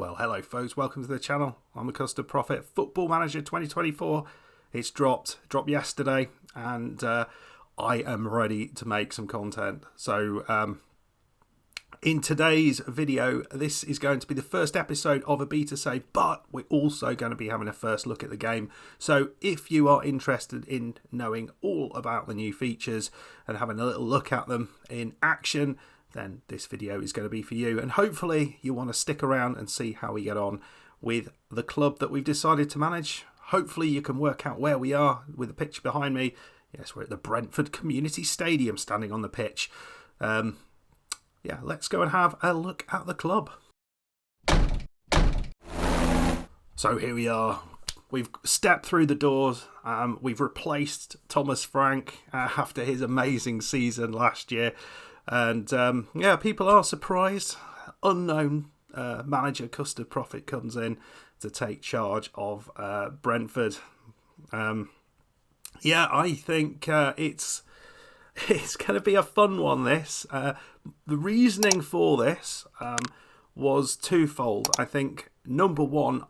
Well, hello folks, welcome to the channel. I'm the Custard Prophet. Football Manager 2024. It's dropped yesterday, and I am ready to make some content. So in today's video, this is going to be the first episode of a beta save, but we're also going to be having a first look at the game. So if you are interested in knowing all about the new features and having a little look at them in action, then this video is going to be for you. And hopefully you want to stick around and see how we get on with the club that we've decided to manage. Hopefully you can work out where we are with the picture behind me. Yes, we're at the Brentford Community Stadium, standing on the pitch. Yeah, let's go and have a look at the club. So here we are. We've stepped through the doors. We've replaced Thomas Frank after his amazing season last year. And yeah, people are surprised. Unknown manager Custard Prophet comes in to take charge of Brentford. Yeah, I think it's going to be a fun one, this. The reasoning for this was twofold. I think, number one,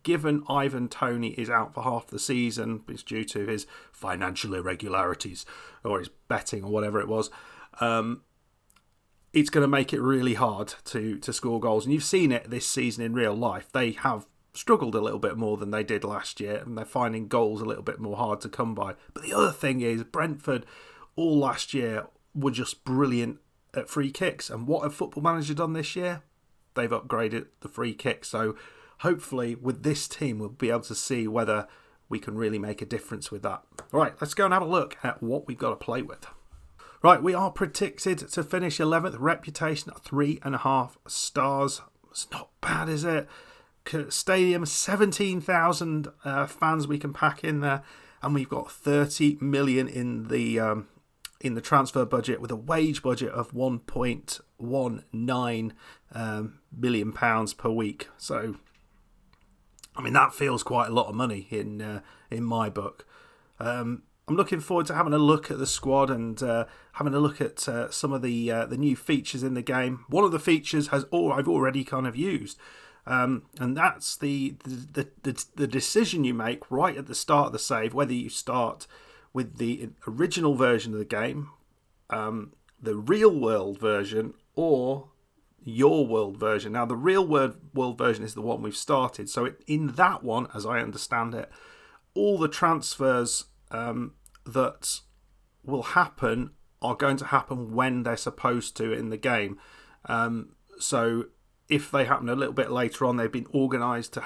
given Ivan Toney is out for half the season, it's due to his financial irregularities or his betting or whatever it was, it's going to make it really hard to score goals. And you've seen it this season in real life. They have struggled a little bit more than they did last year, and they're finding goals a little bit more hard to come by. But the other thing is, Brentford all last year were just brilliant at free kicks. And what have Football Manager done this year? They've upgraded the free kick. So hopefully with this team we'll be able to see whether we can really make a difference with that. All right, let's go and have a look at what we've got to play with. Right, we are predicted to finish 11th. Reputation at 3.5 stars. It's not bad, is it? Stadium, 17,000 fans we can pack in there, and we've got 30 million in the transfer budget, with a wage budget of 1.19 million pounds per week. So, I mean, that feels quite a lot of money in my book. I'm looking forward to having a look at the squad and having a look at some of the new features in the game. One of the features I've already kind of used. And that's the decision you make right at the start of the save, whether you start with the original version of the game, the real world version, or your world version. Now, the real world version is the one we've started. So in that one, as I understand it, all the transfers that will happen are going to happen when they're supposed to in the game. So if they happen a little bit later on, they've been organised to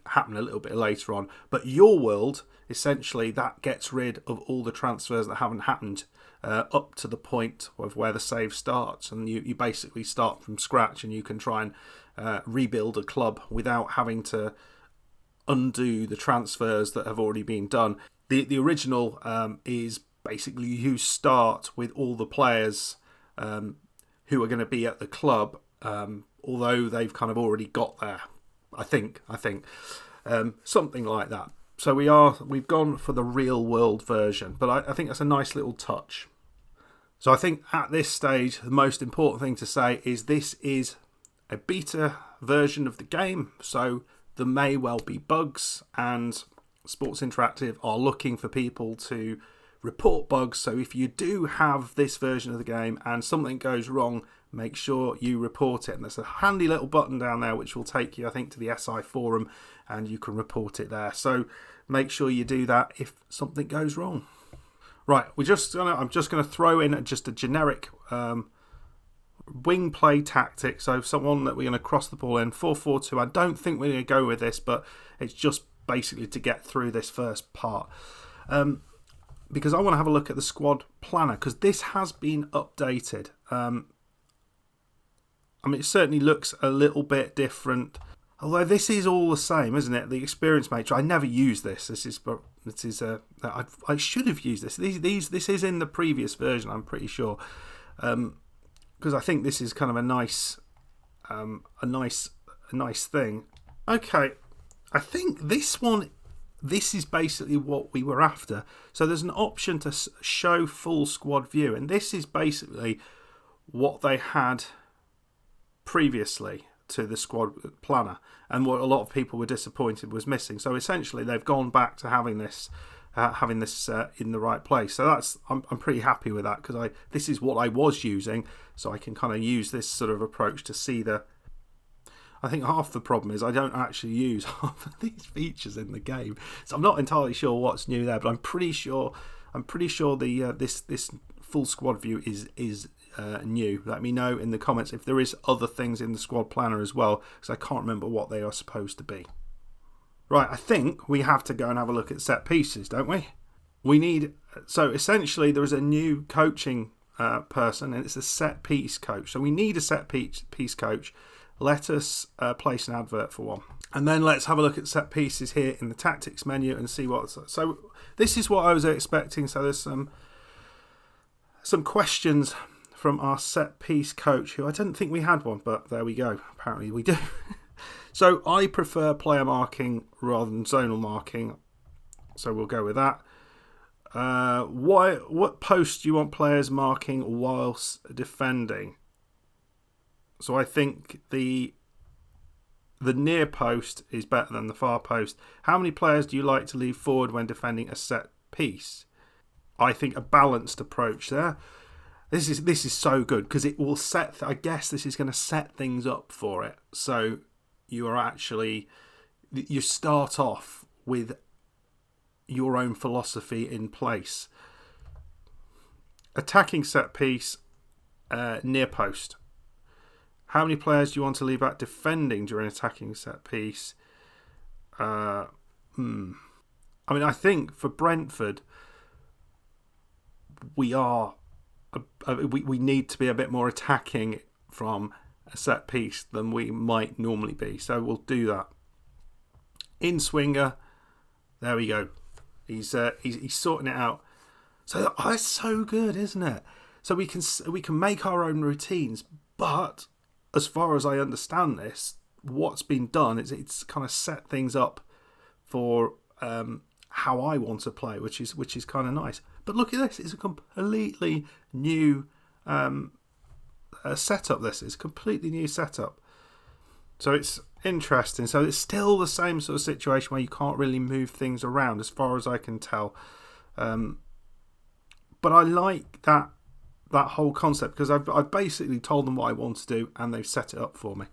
happen a little bit later on. But your world, essentially, that gets rid of all the transfers that haven't happened up to the point of where the save starts. And you basically start from scratch, and you can try and rebuild a club without having to undo the transfers that have already been done. The original is basically you start with all the players who are going to be at the club, although they've kind of already got there, I think, something like that. So we've gone for the real world version, but I think that's a nice little touch. So I think at this stage, the most important thing to say is this is a beta version of the game, so there may well be bugs, and Sports Interactive are looking for people to report bugs. So if you do have this version of the game and something goes wrong, make sure you report it. And there's a handy little button down there which will take you, I think, to the SI forum, and you can report it there. So make sure you do that if something goes wrong. Right, I'm just gonna throw in just a generic wing play tactic. So someone that we're going to cross the ball in 4-4-2. I don't think we're going to go with this, but it's just basically to get through this first part. Because I want to have a look at the squad planner, because this has been updated. I mean, it certainly looks a little bit different, although this is all the same, isn't it? The experience matrix. I never use this. I should have used this. This is in the previous version, I'm pretty sure, because I think this is kind of a nice thing. Okay, I think this is basically what we were after. So there's an option to show full squad view, and this is basically what they had previously. to the squad planner, and what a lot of people were disappointed was missing. So essentially, they've gone back to having this in the right place. So I'm pretty happy with that, because this is what I was using, so I can kind of use this sort of approach to see the. I think half the problem is I don't actually use half of these features in the game, so I'm not entirely sure what's new there. But I'm pretty sure the this full squad view is new. Let me know in the comments if there is other things in the squad planner as well, because I can't remember what they are supposed to be. Right, I think we have to go and have a look at set pieces, don't we? So essentially there is a new coaching person, and it's a set piece coach. So we need a set piece coach. Let us place an advert for one. And then let's have a look at set pieces here in the tactics menu and see what's. So this is what I was expecting. So there's some questions from our set piece coach, who I didn't think we had one, but there we go. Apparently we do. So I prefer player marking rather than zonal marking. So we'll go with that. What post do you want players marking whilst defending? So I think the near post is better than the far post. How many players do you like to leave forward when defending a set piece? I think a balanced approach there. This is so good, because it will set. I guess this is going to set things up for it. So you start off with your own philosophy in place. Attacking set piece, near post. How many players do you want to leave out defending during attacking set piece? I mean, I think for Brentford, we need to be a bit more attacking from a set piece than we might normally be. So we'll do that. In swinger, there we go. He's sorting it out. So that's so good, isn't it? So we can make our own routines, but as far as I understand this, what's been done is it's kind of set things up for how I want to play, which is kind of nice. But look at this; it's a completely new setup. This is a completely new setup. So it's interesting. So it's still the same sort of situation where you can't really move things around, as far as I can tell. But I like that whole concept, because I've basically told them what I want to do, and they've set it up for me.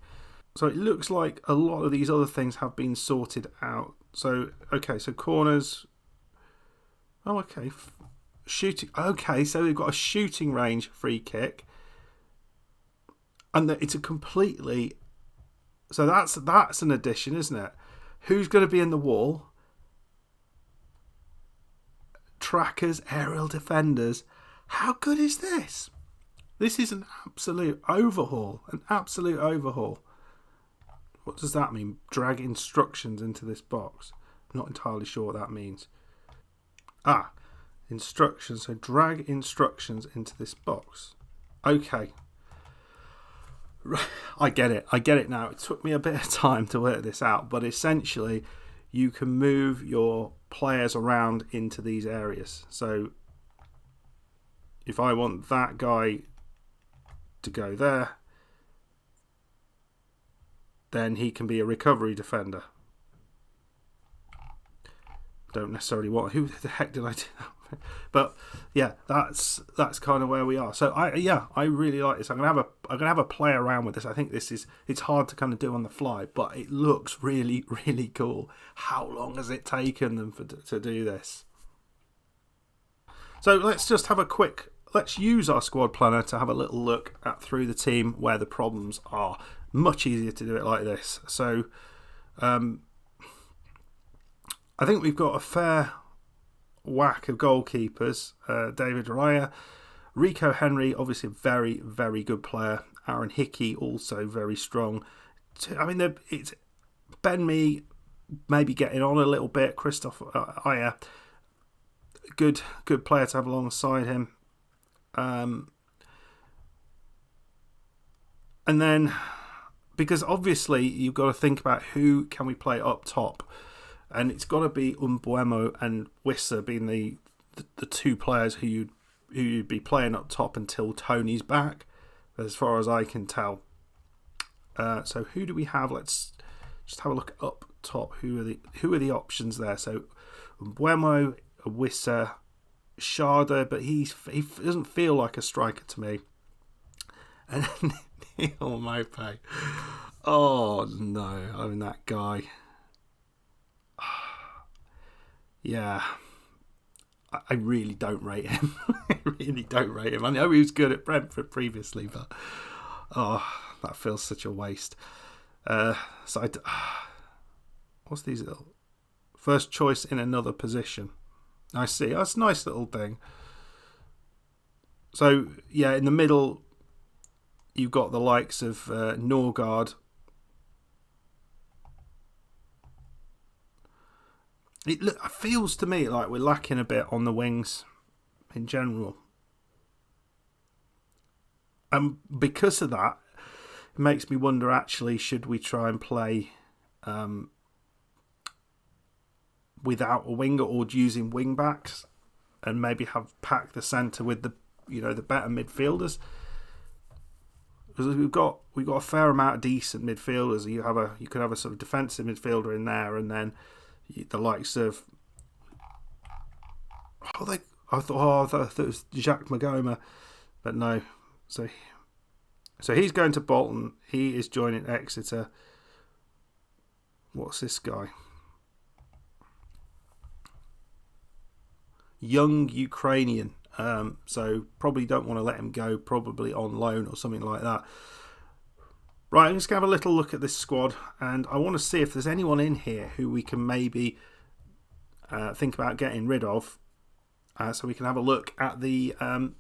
So it looks like a lot of these other things have been sorted out. So so corners. Oh, okay. Shooting. Okay, so we've got a shooting range free kick, and it's a completely. So that's an addition, isn't it? Who's going to be in the wall? Trackers, aerial defenders. How good is this? This is an absolute overhaul. What does that mean? Drag instructions into this box. I'm not entirely sure what that means. Instructions. So drag instructions into this box. Okay. I get it now. It took me a bit of time to work this out, but essentially you can move your players around into these areas. So if I want that guy to go there, then he can be a recovery defender. Don't necessarily want. Who the heck did I do that? But yeah, that's kind of where we are. So I really like this. I'm gonna have a play around with this. I think it's hard to kind of do on the fly, but it looks really, really cool. How long has it taken them to do this? So let's use our squad planner to have a little look at through the team where the problems are. Much easier to do it like this. So I think we've got a fair whack of goalkeepers. David Raya, Rico Henry, obviously a very, very good player. Aaron Hickey, also very strong. I mean, it's Ben Mee maybe getting on a little bit. Christoph Ayer, good player to have alongside him. And then, because obviously you've got to think about who can we play up top, and it's got to be Umbuemo and Wissa being the two players who you'd be playing up top until Toney's back, as far as I can tell. So who do we have? Let's just have a look up top. Who are the options there? So Mbeumo, Wissa, Sharda, but he doesn't feel like a striker to me. And Neil Maupay. Oh no, I mean that guy. Yeah, I really don't rate him. I really don't rate him. I know he was good at Brentford previously, but that feels such a waste. What's these little first choice in another position? I see. That's a nice little thing. So yeah, in the middle, you've got the likes of Norgard. It feels to me like we're lacking a bit on the wings in general. And because of that, it makes me wonder, actually, should we try and play without a winger or using wing backs and maybe have packed the centre with the better midfielders? Because we've got a fair amount of decent midfielders. You could have a sort of defensive midfielder in there, and then the likes of I thought it was Jacques Magoma, but no. So he's going to Bolton. He is joining Exeter. What's this guy? Young Ukrainian. So probably don't want to let him go. Probably on loan or something like that. Right, I'm just going to have a little look at this squad, and I want to see if there's anyone in here who we can maybe think about getting rid of, so we can have a look at the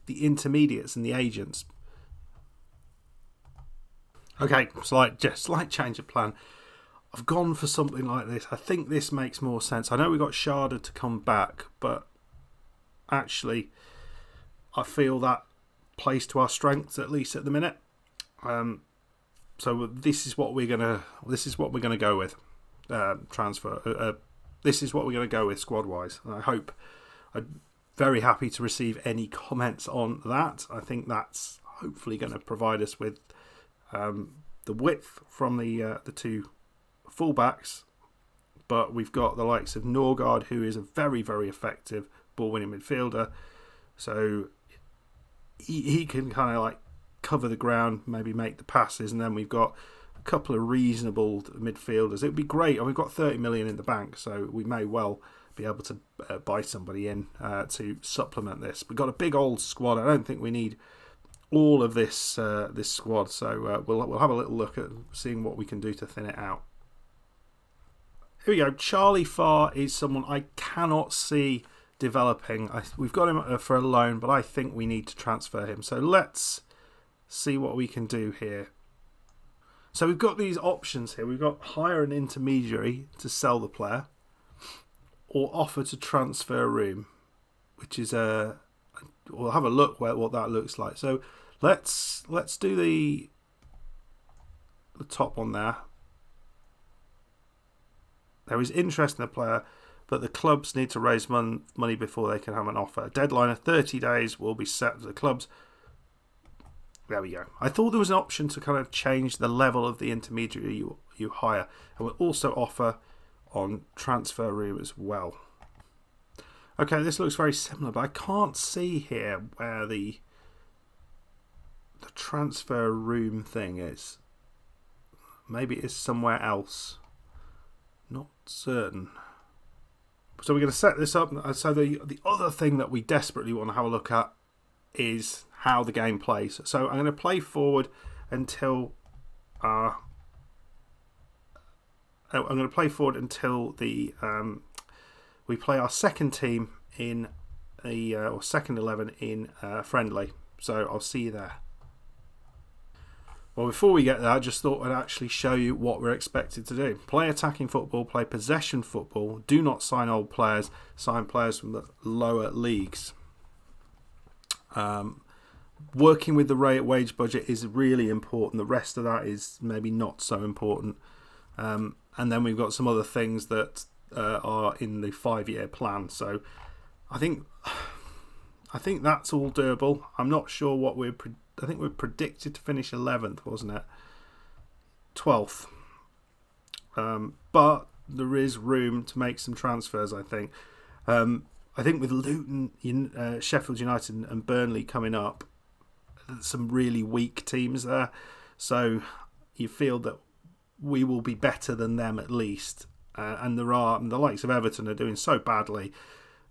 intermediates and the agents. Okay, slight change of plan. I've gone for something like this. I think this makes more sense. I know we got Sharda to come back, but actually, I feel that plays to our strengths, at least at the minute. So this is what we're gonna go with transfer. This is what we're gonna go with squad wise. And I'm very happy to receive any comments on that. I think that's hopefully going to provide us with the width from the two fullbacks. But we've got the likes of Norgard, who is a very, very effective ball-winning midfielder. So he can kind of like cover the ground, maybe make the passes, and then we've got a couple of reasonable midfielders. It would be great, and we've got 30 million in the bank, so we may well be able to buy somebody in to supplement this. We've got a big old squad. I don't think we need all of this this squad, so we'll have a little look at seeing what we can do to thin it out. Here we go. Charlie Farr is someone I cannot see developing. We've got him for a loan, but I think we need to transfer him. So let's see what we can do here. So we've got these options here. We've got hire an intermediary to sell the player, or offer to transfer room, which is we'll have a look what that looks like. So let's do the top one there. There is interest in the player, but the clubs need to raise money before they can have an offer. A deadline of 30 days will be set for the clubs. There we go. I thought there was an option to kind of change the level of the intermediary you hire, and we'll also offer on transfer room as well. Okay, this looks very similar, but I can't see here where the transfer room thing is. Maybe it's somewhere else. Not certain. So we're going to set this up. So the other thing that we desperately want to have a look at is how the game plays. So I'm going to play forward until the we play our second team in or second 11 in friendly. So I'll see you there. Well, before we get there, I just thought I'd actually show you what we're expected to do. Play attacking football, play possession football, do not sign old players, sign players from the lower leagues. Working with the wage budget is really important. The rest of that is maybe not so important. And then we've got some other things that are in the 5-year plan. So I think that's all doable. I'm not sure what I think we're predicted to finish 11th, wasn't it? 12th. But there is room to make some transfers, I think. I think with Luton, Sheffield United and Burnley coming up, some really weak teams there. So you feel that we will be better than them at least. And the likes of Everton are doing so badly.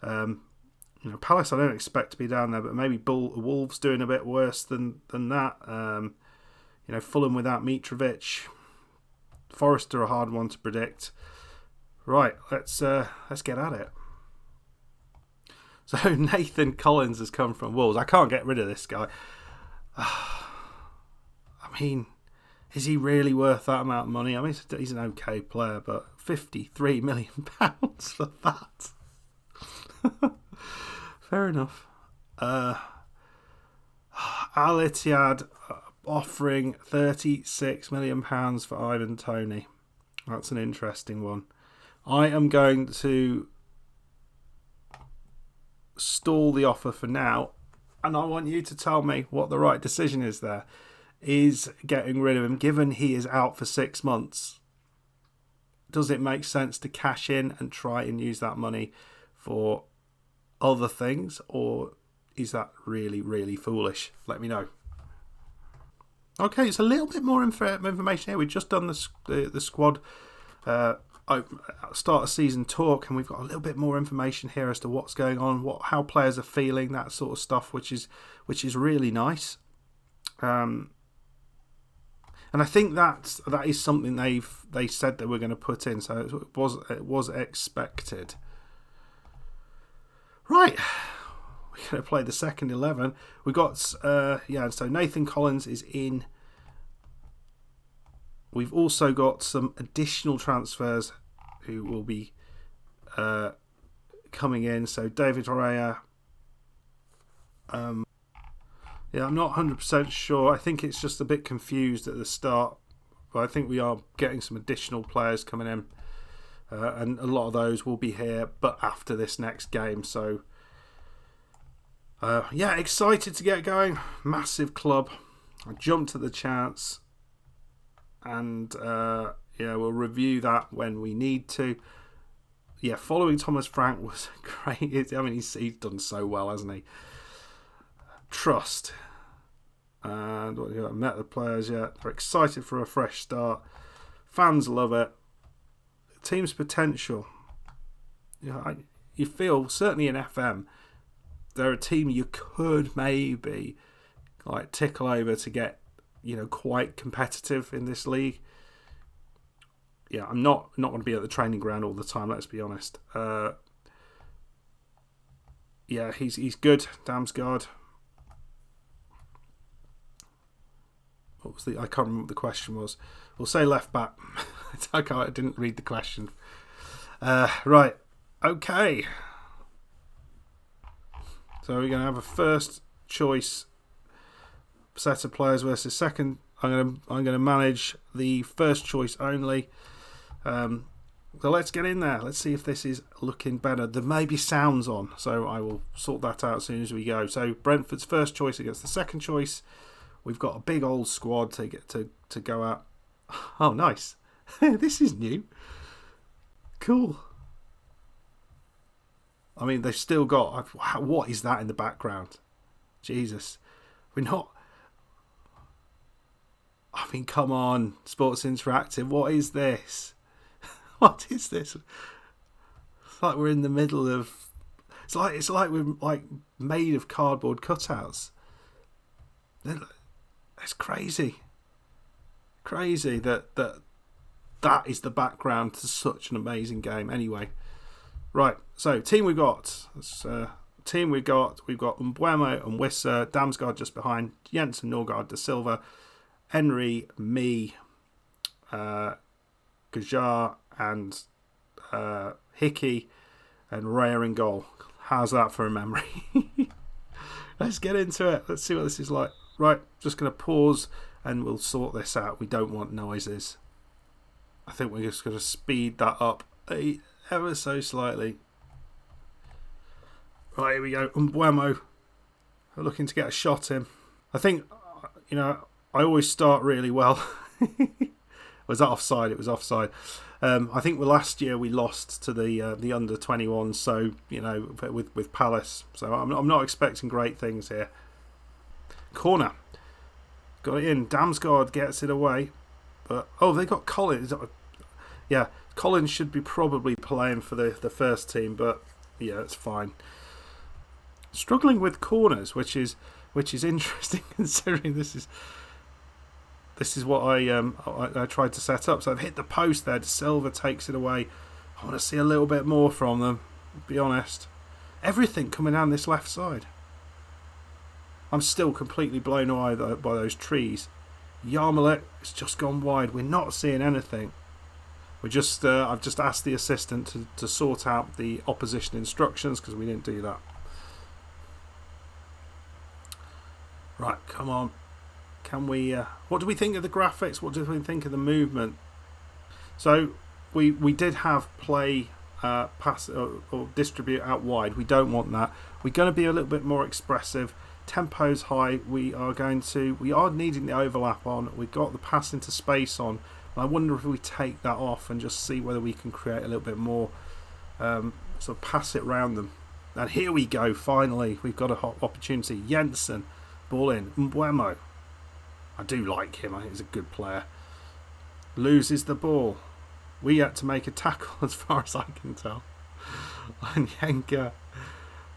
Palace I don't expect to be down there, but maybe Wolves doing a bit worse than that. Fulham without Mitrovic. Forest are a hard one to predict. Right, let's get at it. So Nathan Collins has come from Wolves. I can't get rid of this guy. I mean, is he really worth that amount of money? I mean, he's an okay player, but £53 million for that. Fair enough. Al Ittihad offering £36 million for Ivan Toney. That's an interesting one. I am going to stall the offer for now, and I want you to tell me what the right decision is there. Is getting rid of him, given he is out for 6 months, does it make sense to cash in and try and use that money for other things, or is that really, really foolish? Let me know. Okay, it's a little bit more information here. We've just done the squad start of season talk, and we've got a little bit more information here as to what's going on, how players are feeling, that sort of stuff, which is really nice. And I think that is something they said they were going to put in, so it was expected. Right, we're going to play the second 11. We got so Nathan Collins is in. We've also got some additional transfers who will be coming in. So David Raya. I'm not 100% sure. I think it's just a bit confused at the start. But I think we are getting some additional players coming in. And a lot of those will be here, but after this next game. So, excited to get going. Massive club. I jumped at the chance. And, we'll review that when we need to. Yeah, following Thomas Frank was great. I mean, he's done so well, hasn't he? Trust. And what have you got? Met the players yet. They're excited for a fresh start. Fans love it. Team's potential. You feel, certainly in FM, they're a team you could maybe tickle over to get, quite competitive in this league. Yeah, I'm not going to be at the training ground all the time, let's be honest. He's good, Damsgaard. I can't remember what the question was. We'll say left back. I didn't read the question. Right. Okay. So we're going to have a first choice set of players versus second. I'm going to manage the first choice only. So let's get in there. Let's see if this is looking better. There may be sounds on, so I will sort that out as soon as we go. So Brentford's first choice against the second choice. We've got a big old squad to get to go at. Oh, nice. This is new. Cool. I mean, they've still got... What is that in the background? Jesus. We're not... I mean, come on. Sports Interactive. What is this? What is this? It's like we're in the middle of... It's like we're made of cardboard cutouts. It's crazy. Crazy that is the background to such an amazing game. Anyway, right. So team we got. We've got Mbuemo and Wissa, Damsgaard just behind, Jensen, Norgard, Da Silva, Henry, me, Gajar, and Hickey, and Raya in goal. How's that for a memory? Let's get into it. Let's see what this is like. Right, just going to pause and we'll sort this out. We don't want noises. I think we're just going to speed that up ever so slightly. Right, here we go. Mbuemo. We're looking to get a shot in. I think, I always start really well. Was that offside? It was offside. I think last year we lost to the under 21, so with Palace. So I'm not expecting great things here. Corner, got it in. Damsgaard gets it away, but they got Collins. Yeah, Collins should be probably playing for the first team, but yeah, it's fine. Struggling with corners, which is interesting considering this is what I tried to set up. So I've hit the post there. De Silva takes it away. I want to see a little bit more from them, to be honest. Everything coming down this left side. I'm still completely blown away by those trees. Yarmolenko has just gone wide. We're not seeing anything. I've just asked the assistant to sort out the opposition instructions because we didn't do that. Right, come on. Can we? What do we think of the graphics? What do we think of the movement? So we did have play pass or distribute out wide. We don't want that. We're going to be a little bit more expressive. Tempo's high. We are needing the overlap on. We've got the pass into space on. I wonder if we take that off and just see whether we can create a little bit more, sort of pass it round them. And here we go, finally. We've got an opportunity. Jensen, ball in. Mbeumo. I do like him. I think he's a good player. Loses the ball. We had to make a tackle as far as I can tell. And Yenka.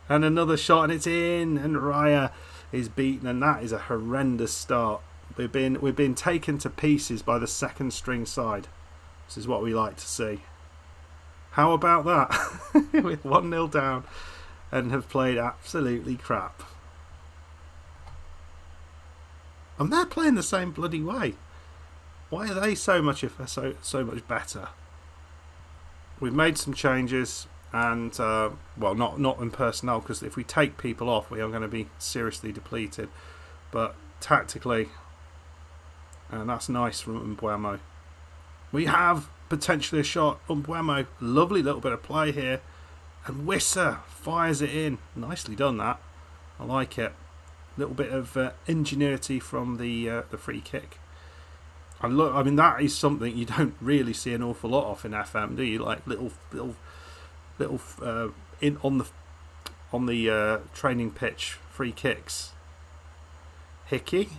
And another shot and it's in. And Raya is beaten. And that is a horrendous start. We've been taken to pieces by the second string side. This is what we like to see. How about that? With 1-0 down and have played absolutely crap. And they're playing the same bloody way. Why are they so much better? We've made some changes and not in personnel, because if we take people off we are going to be seriously depleted. But tactically, and that's nice from Mbeumo. We have potentially a shot. Mbeumo, lovely little bit of play here. And Wissa fires it in. Nicely done that. I like it. A little bit of ingenuity from the free kick. I mean, that is something you don't really see an awful lot of in FM, do you? Like little in on the training pitch free kicks. Hickey.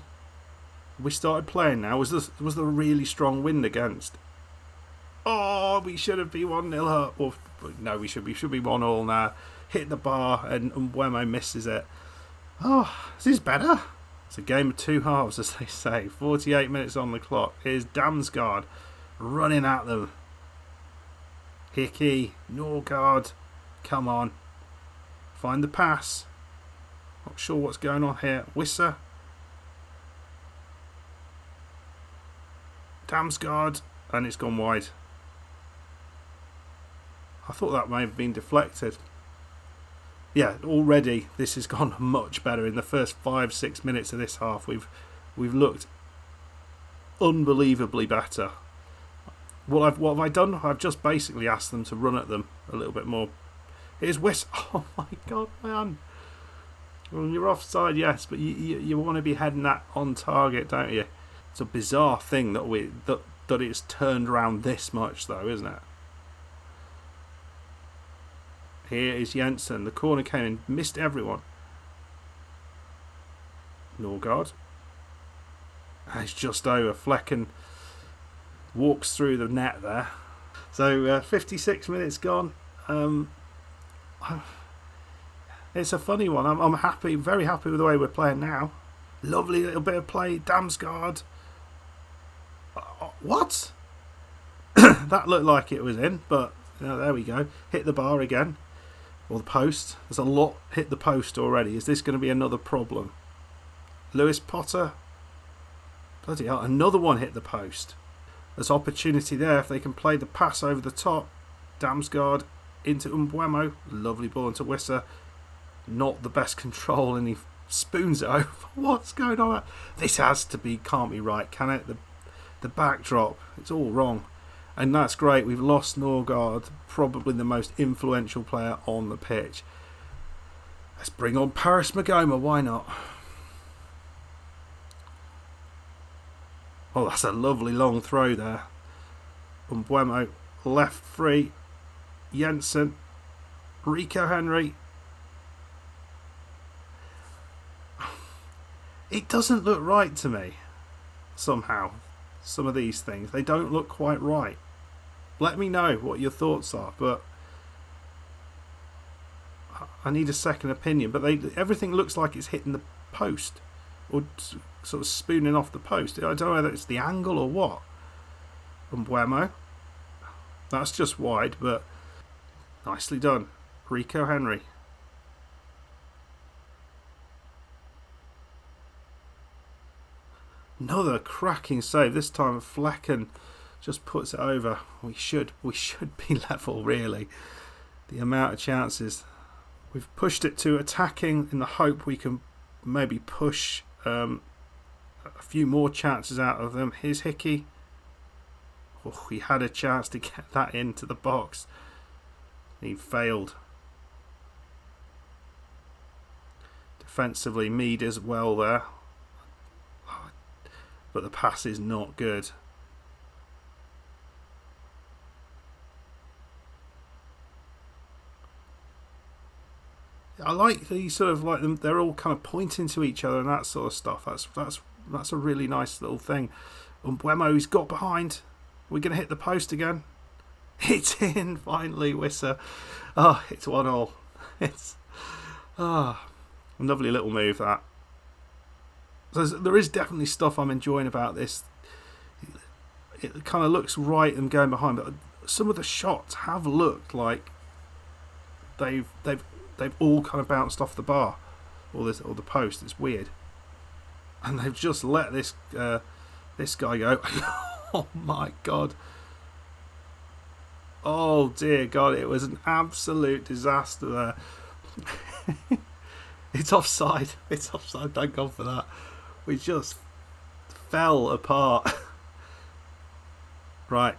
We started playing now. Was there a really strong wind against? Oh, we should have been 1-0 up. Or no, we should be 1-1 now. Hit the bar and Mbeumo misses it. Oh, is this better? It's a game of two halves, as they say. 48 minutes on the clock. Here's Damsgaard running at them. Hickey, Norgard, come on. Find the pass. Not sure what's going on here. Wissa. Damsgaard, and it's gone wide. I thought that may have been deflected. Yeah, already this has gone much better. In the first 5-6 minutes of this half, we've looked unbelievably better. What have I done? I've just basically asked them to run at them a little bit more. Here's Wiss. Oh my God, man! Well, you're offside, yes, but you want to be heading that on target, don't you? It's a bizarre thing that it's turned around this much, though, isn't it? Here is Jensen. The corner came in, missed everyone. Norgard. It's just over. Flecken walks through the net there. So 56 minutes gone. It's a funny one. I'm happy, very happy with the way we're playing now. Lovely little bit of play. Damsgaard. What? That looked like it was in, but there we go. Hit the bar again. Or the post. There's a lot hit the post already. Is this going to be another problem? Lewis Potter. Bloody hell. Another one hit the post. There's opportunity there if they can play the pass over the top. Damsgaard into Mbeumo. Lovely ball into Wissa. Not the best control, and he spoons it over. What's going on? This can't be right, can it? The backdrop, it's all wrong. And that's great. We've lost Norgard, probably the most influential player on the pitch. Let's bring on Paris Magoma, why not? Oh, that's a lovely long throw there. Umbuemo, left free. Jensen, Rico Henry. It doesn't look right to me, somehow. Some of these things, they don't look quite right. Let me know what your thoughts are, but I need a second opinion. But everything looks like it's hitting the post, or sort of spooning off the post. I don't know whether it's the angle or what. Umbuemo, that's just wide, but nicely done. Rico Henry. Another cracking save. This time Flecken just puts it over. We should be level, really. The amount of chances. We've pushed it to attacking in the hope we can maybe push a few more chances out of them. Here's Hickey. Oh, he had a chance to get that into the box. He failed. Defensively, Mead is well there. But the pass is not good. I like these sort of like them. They're all kind of pointing to each other and that sort of stuff. That's a really nice little thing. Umbuemo's got behind. We're going to hit the post again. It's in finally, Wissa. Oh, it's 1-1. It's a lovely little move that. So there is definitely stuff I'm enjoying about this. It kind of looks right and going behind, but some of the shots have looked like they've all kind of bounced off the bar or the post. It's weird, and they've just let this guy go. Oh my god! Oh dear God! It was an absolute disaster there. It's offside. It's offside. Thank God for that. We just fell apart. Right.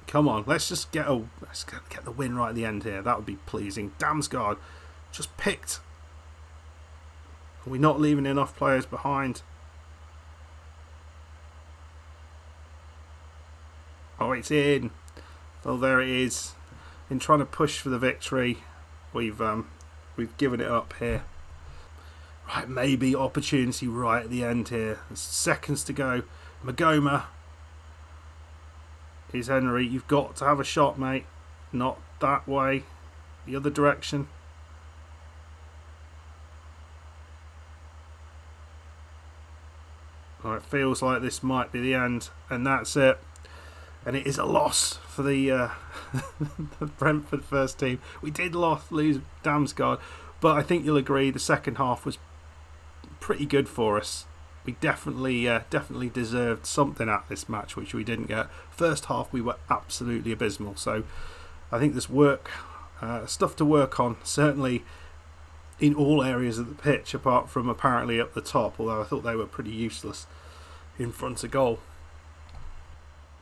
Come on, let's get the win right at the end here. That would be pleasing. Damsgaard just picked. Are we not leaving enough players behind? Oh, it's in. Oh, there it is. In trying to push for the victory, we've given it up here. Right, maybe opportunity right at the end here. There's seconds to go. Magoma. Here's Henry. You've got to have a shot, mate. Not that way. The other direction. Well, it feels like this might be the end. And that's it. And it is a loss for the Brentford first team. We did lose Damsgaard, but I think you'll agree the second half was pretty good for us. We definitely deserved something at this match, which we didn't get. First half we were absolutely abysmal. So I think there's stuff to work on, certainly in all areas of the pitch, apart from apparently up the top, although I thought they were pretty useless in front of goal.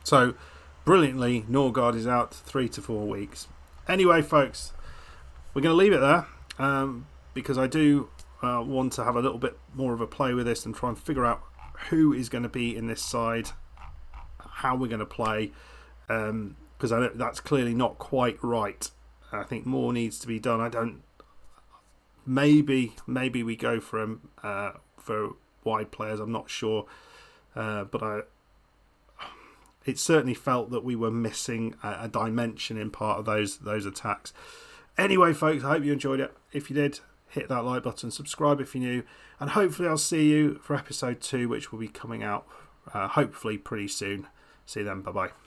So brilliantly, Norgard is out 3 to 4 weeks. Anyway, folks, we're going to leave it there because I do want to have a little bit more of a play with this and try and figure out who is going to be in this side, how we're going to play, because that's clearly not quite right. I think more needs to be done. Maybe we go for wide players. I'm not sure, but it certainly felt that we were missing a dimension in part of those attacks. Anyway, folks, I hope you enjoyed it. If you did, hit that like button, subscribe if you're new, and hopefully I'll see you for episode 2, which will be coming out hopefully pretty soon. See you then. Bye bye.